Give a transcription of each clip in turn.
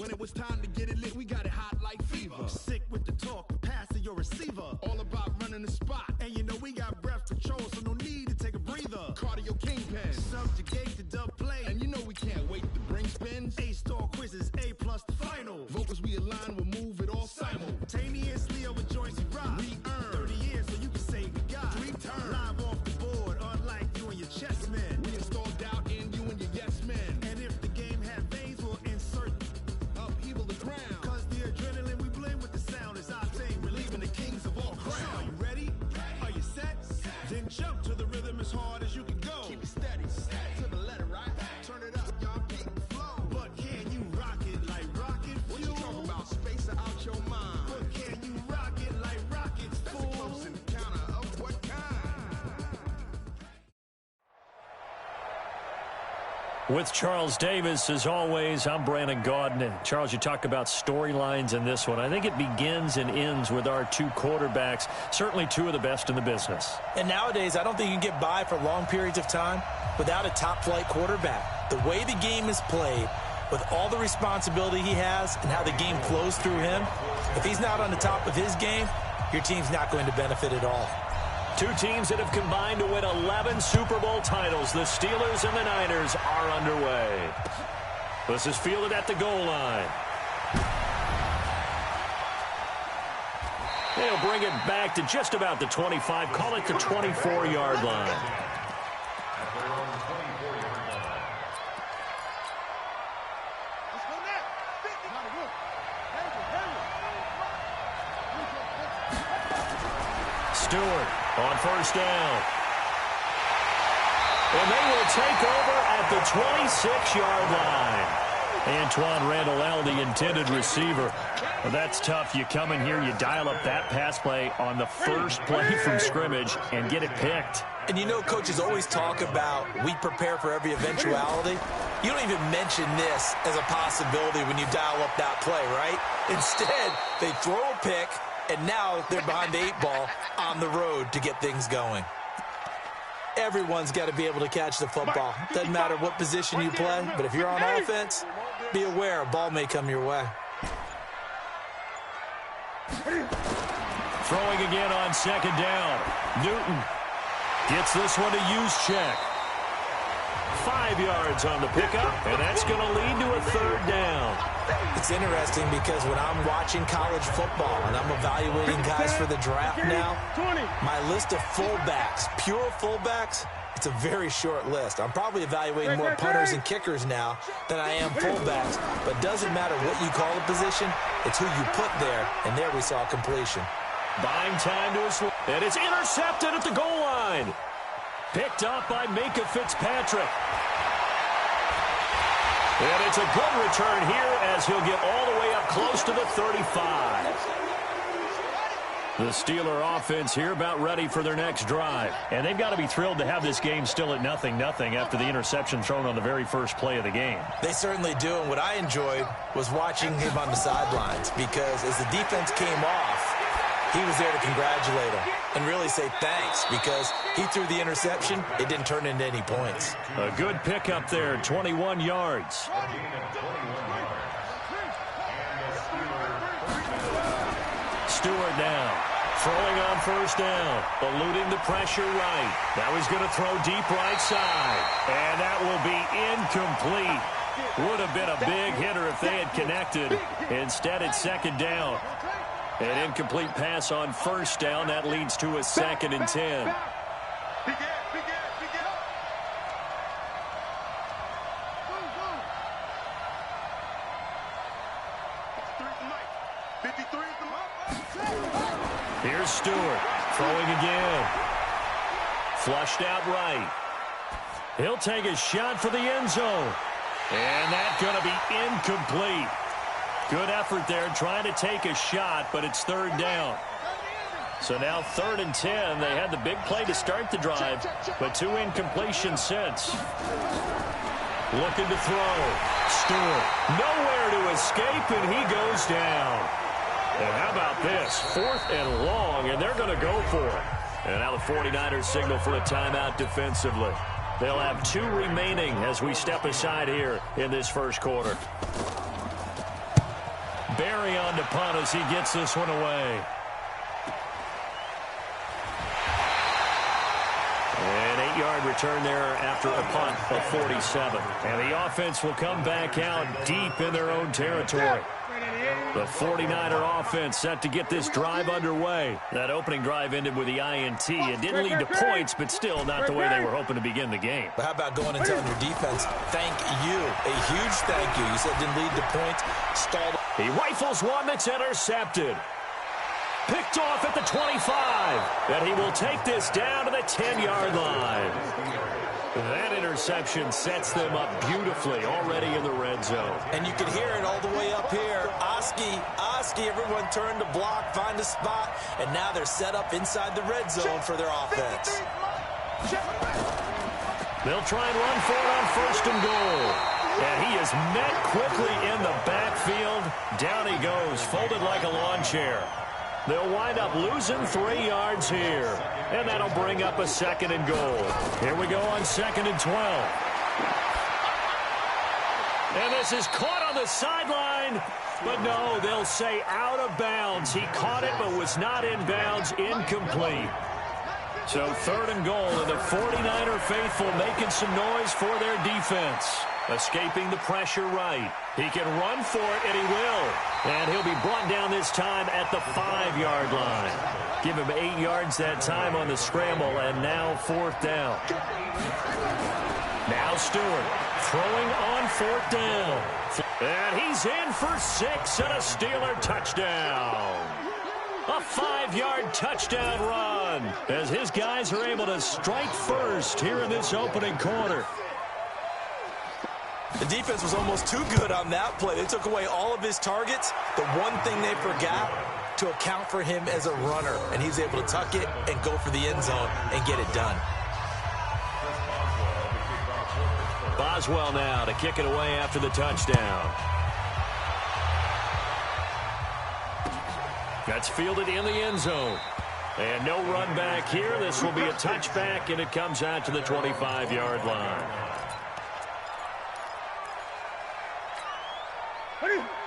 When it was time to get it lit, we got it hot like fever. Sick with the talk, pass to your receiver. All about running the spot. And you know we got breath control, so no need to take a breather. Cardio kingpin. Subjugate the dub play. And you know we can't wait to bring spins. A-star quizzes, A+ the final. Vocals we align, we'll move it all simultaneously over joints we rock. We earn 30 years, so you can say we got 3 turns. Live off the board, unlike you and your chess men. We install doubt in you and your yes men. And if the game had veins, we'll insert upheaval the ground. Cause the adrenaline we blend with the sound is our thing. Relieving the kings of all crowns. So are you ready? Are you set? Then jump to the rhythm as hard as you can go. Keep it steady, to the letter, right? Turn it up, y'all, keep the flow. But can you rock it like rocket fuel? What you talking about? Space out your mind. But can you rock it like rockets, That's fool? a close encounter of what kind? With Charles Davis, as always, I'm Brandon Gaudin. And Charles, you talk about storylines in this one. I think it begins and ends with our two quarterbacks, certainly two of the best in the business. And nowadays, I don't think you can get by for long periods of time without a top-flight quarterback. The way the game is played, with all the responsibility he has and how the game flows through him, if he's not on the top of his game, your team's not going to benefit at all. Two teams that have combined to win 11 Super Bowl titles. The Steelers and the Niners are underway. This is fielded at the goal line. They'll bring it back to just about the 25. Call it the 24-yard line. Stewart on first down. And they will take over at the 26-yard line. Antoine Randall, the intended receiver. Well, that's tough. You come in here, you dial up that pass play on the first play from scrimmage and get it picked. And you know, coaches always talk about we prepare for every eventuality. You don't even mention this as a possibility when you dial up that play, right? Instead, they throw a pick, and now they're behind the 8 ball on the road to get things going. Everyone's got to be able to catch the football. Doesn't matter what position you play, but if you're on offense, be aware a ball may come your way. Throwing again on second down. Newton gets this one to Juszczyk. 5 yards on the pickup, and that's going to lead to a third down. It's interesting because when I'm watching college football and I'm evaluating guys for the draft now, my list of fullbacks, pure fullbacks, it's a very short list. I'm probably evaluating more punters and kickers now than I am fullbacks, but it doesn't matter what you call the position, it's who you put there, and there we saw completion. Buying time to his, and it's intercepted at the goal line. Picked up by Minkah Fitzpatrick. And it's a good return here as he'll get all the way up close to the 35. The Steeler offense here about ready for their next drive. And they've got to be thrilled to have this game still at 0-0 after the interception thrown on the very first play of the game. They certainly do, and what I enjoyed was watching him on the sidelines because as the defense came off, he was there to congratulate him and really say thanks because he threw the interception. It didn't turn into any points. A good pickup there, 21 yards. Stewart now, throwing on first down, eluding the pressure right. Now he's going to throw deep right side, and that will be incomplete. Would have been a big hitter if they had connected. Instead, it's second down. An incomplete pass on first down. That leads to a 2nd and 10. Here's Stewart throwing again. Flushed out right. He'll take a shot for the end zone. And that's going to be incomplete. Good effort there trying to take a shot, but it's third down. So now 3rd and 10. They had the big play to start the drive, but 2 incompletions since. Looking to throw. Stewart nowhere to escape, and he goes down. And how about this? 4th and long, and they're going to go for it. And now the 49ers signal for a timeout defensively. They'll have 2 remaining as we step aside here in this first quarter. Berry on to punt as he gets this one away. An 8-yard return there after a punt of 47. And the offense will come back out deep in their own territory. The 49er offense set to get this drive underway. That opening drive ended with the INT. It didn't lead to points, but still not the way they were hoping to begin the game. But how about going and telling your defense, thank you, a huge thank you. You said it didn't lead to points, stalled. He rifles one that's intercepted. Picked off at the 25. And he will take this down to the 10-yard line. That interception sets them up beautifully already in the red zone. And you can hear it all the way up here. Oski, everyone turned to block, find a spot, and now they're set up inside the red zone for their offense. They'll try and run for it on 1st and goal. And he is met quickly in the backfield. Down he goes, folded like a lawn chair. They'll wind up losing 3 yards here. And that'll bring up a 2nd and goal. Here we go on 2nd and 12. And this is caught on the sideline. But no, they'll say out of bounds. He caught it but was not in bounds. Incomplete. So 3rd and goal, and the 49er faithful making some noise for their defense. Escaping the pressure right. He can run for it, and he will. And he'll be brought down this time at the 5-yard line. Give him 8 yards that time on the scramble, and now 4th down. Now Stewart throwing on 4th down. And he's in for 6 and a Steeler touchdown. A 5-yard touchdown run as his guys are able to strike first here in this opening quarter. The defense was almost too good on that play. They took away all of his targets. The one thing they forgot, to account for him as a runner. And he's able to tuck it and go for the end zone and get it done. Boswell now to kick it away after the touchdown. That's fielded in the end zone. And no run back here. This will be a touchback, and it comes out to the 25-yard line.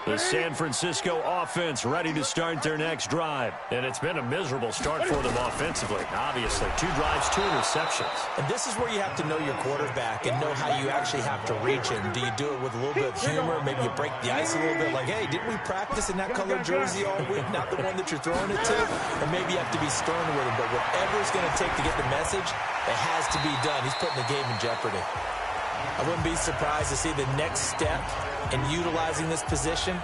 The San Francisco offense ready to start their next drive. And it's been a miserable start for them offensively. Obviously, 2 drives, 2 interceptions. And this is where you have to know your quarterback and know how you actually have to reach him. Do you do it with a little bit of humor? Maybe you break the ice a little bit like, hey, didn't we practice in that colored jersey all week? Not the one that you're throwing it to? Or maybe you have to be stern with him. But whatever it's going to take to get the message, it has to be done. He's putting the game in jeopardy. I wouldn't be surprised to see the next step in utilizing this position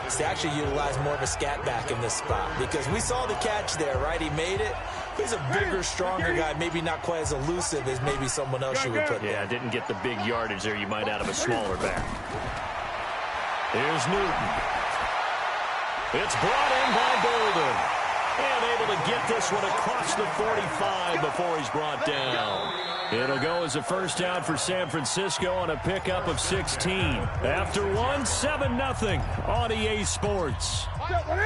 is to actually utilize more of a scat back in this spot. Because we saw the catch there, right? He made it. He's a bigger, stronger guy, maybe not quite as elusive as maybe someone else you would put there. Yeah, didn't get the big yardage there you might out of a smaller back. Here's Newton. It's brought in by Bolden. And able to get this one across the 45 before he's brought down. It'll go as a 1st down for San Francisco on a pickup of 16. After one, 7-0 on EA Sports. Gun.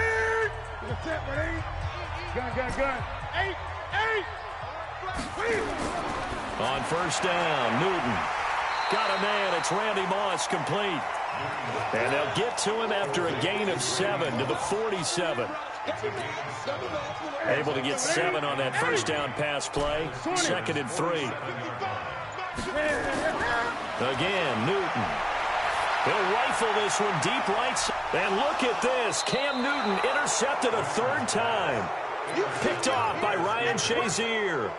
8. On 1st down, Newton. Got a man. It's Randy Moss complete. And they'll get to him after a gain of 7 to the 47. Able to get 7 on that 1st down pass play. 2nd and 3. Again, Newton. He'll rifle this one deep right. And look at this. Cam Newton intercepted a 3rd time. Picked off by Ryan Shazier.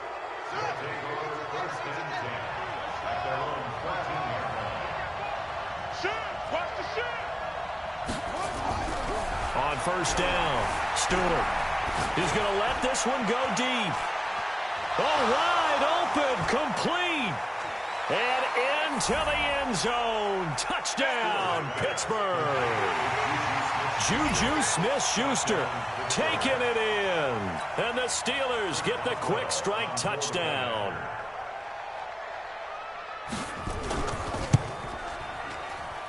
On 1st down, Stewart. He's going to let this one go deep. Oh, wide open, complete. And into the end zone. Touchdown, Pittsburgh. Juju Smith-Schuster taking it in. And the Steelers get the quick strike touchdown.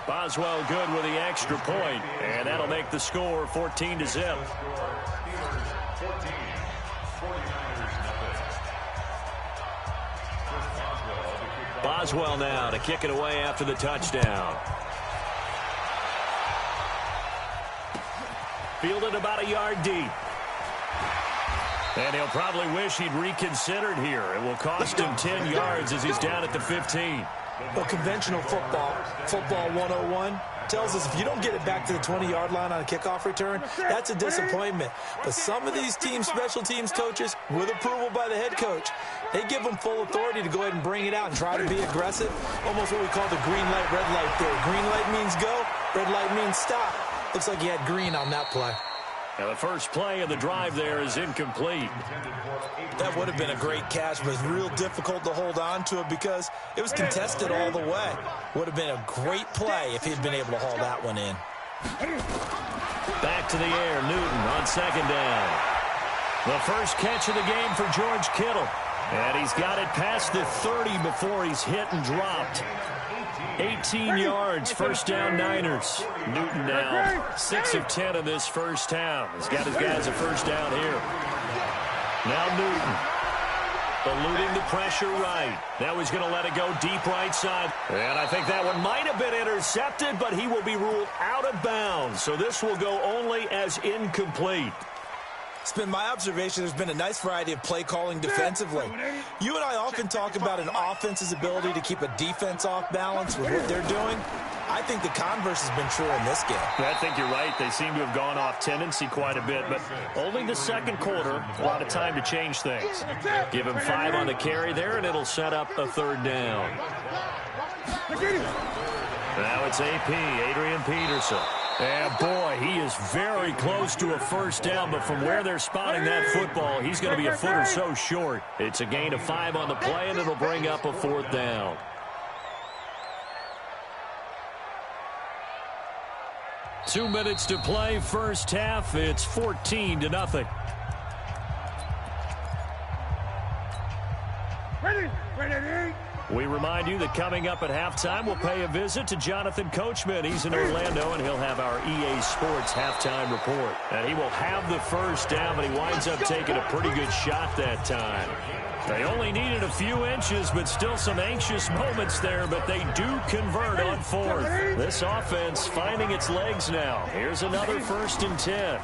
Boswell good with the extra point, and that'll make the score 14-0. Boswell now to kick it away after the touchdown. fielded about a yard deep. And he'll probably wish he'd reconsidered here. It will cost him 10 yards as he's down at the 15. Well, conventional football 101, tells us if you don't get it back to the 20-yard line on a kickoff return, that's a disappointment. But some of these special teams coaches, with approval by the head coach, they give them full authority to go ahead and bring it out and try to be aggressive. Almost what we call the green light, red light theory. Green light means go, red light means stop. Looks like he had green on that play. Now the first play of the drive there is incomplete. That would have been a great catch, but it's real difficult to hold on to it because it was contested all the way. Would have been a great play if he'd been able to haul that one in. Back to the air, Newton on second down. The first catch of the game for George Kittle. And he's got it past the 30 before he's hit and dropped. 18 yards, first down Niners. Newton now 6 of 10 in this first down. He's got his guys a first down here. Now Newton eluding the pressure right. Now he's going to let it go deep right side. And I think that one might have been intercepted, but he will be ruled out of bounds. So this will go only as incomplete. It's been my observation there's been a nice variety of play calling defensively. You and I often talk about an offense's ability to keep a defense off balance with what they're doing. I think the converse has been true in this game. I think you're right. They seem to have gone off tendency quite a bit, but only the second quarter, a lot of time to change things. Give him 5 on the carry there, and it'll set up a third down. Now it's AP, Adrian Peterson. And boy, he is very close to a first down, but from where they're spotting that football, he's going to be a foot or so short. It's a gain of 5 on the play, and it'll bring up a fourth down. Two minutes to play, first half. It's 14-0. Ready. We remind you that coming up at halftime, we'll pay a visit to Jonathan Coachman. He's in Orlando, and he'll have our EA Sports halftime report. And he will have the first down, but he winds up taking a pretty good shot that time. They only needed a few inches, but still some anxious moments there, but they do convert on fourth. This offense finding its legs now. Here's another 1st and 10.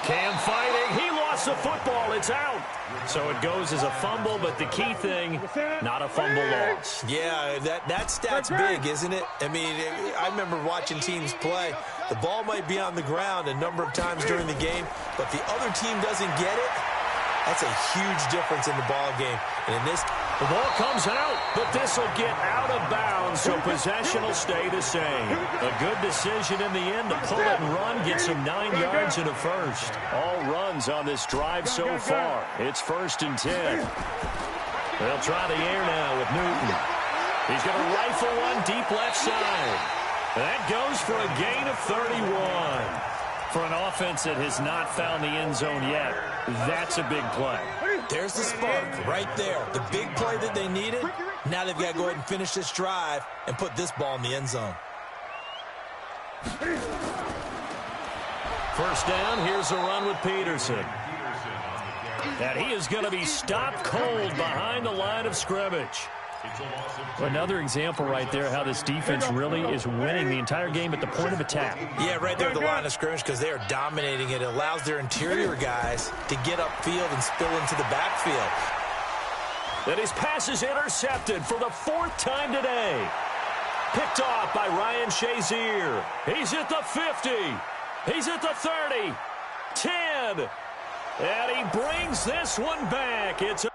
Cam fighting. He lost the football. It's out. So it goes as a fumble, but the key thing, not a fumble loss. Yeah, that stat's big, isn't it? I mean, I remember watching teams play. The ball might be on the ground a number of times during the game, but the other team doesn't get it. That's a huge difference in the ball game. And in this, the ball comes out, but this will get out of bounds, so possession will stay the same. A good decision in the end to pull it and run, get some 9 yards and a first. All runs on this drive so far. It's 1st and 10. They'll try the air now with Newton. He's going to rifle one deep left side. That goes for a gain of 31. For an offense that has not found the end zone yet, that's a big play. There's the spark right there. The big play that they needed. Now they've got to go ahead and finish this drive and put this ball in the end zone. First down, here's a run with Peterson. And he is going to be stopped cold behind the line of scrimmage. Another example right there how this defense really is winning the entire game at the point of attack. Yeah, right there at the line of scrimmage because they are dominating it. It allows their interior guys to get upfield and spill into the backfield. And his pass is intercepted for the 4th time today. Picked off by Ryan Shazier. He's at the 50. He's at the 30. 10. And he brings this one back. It's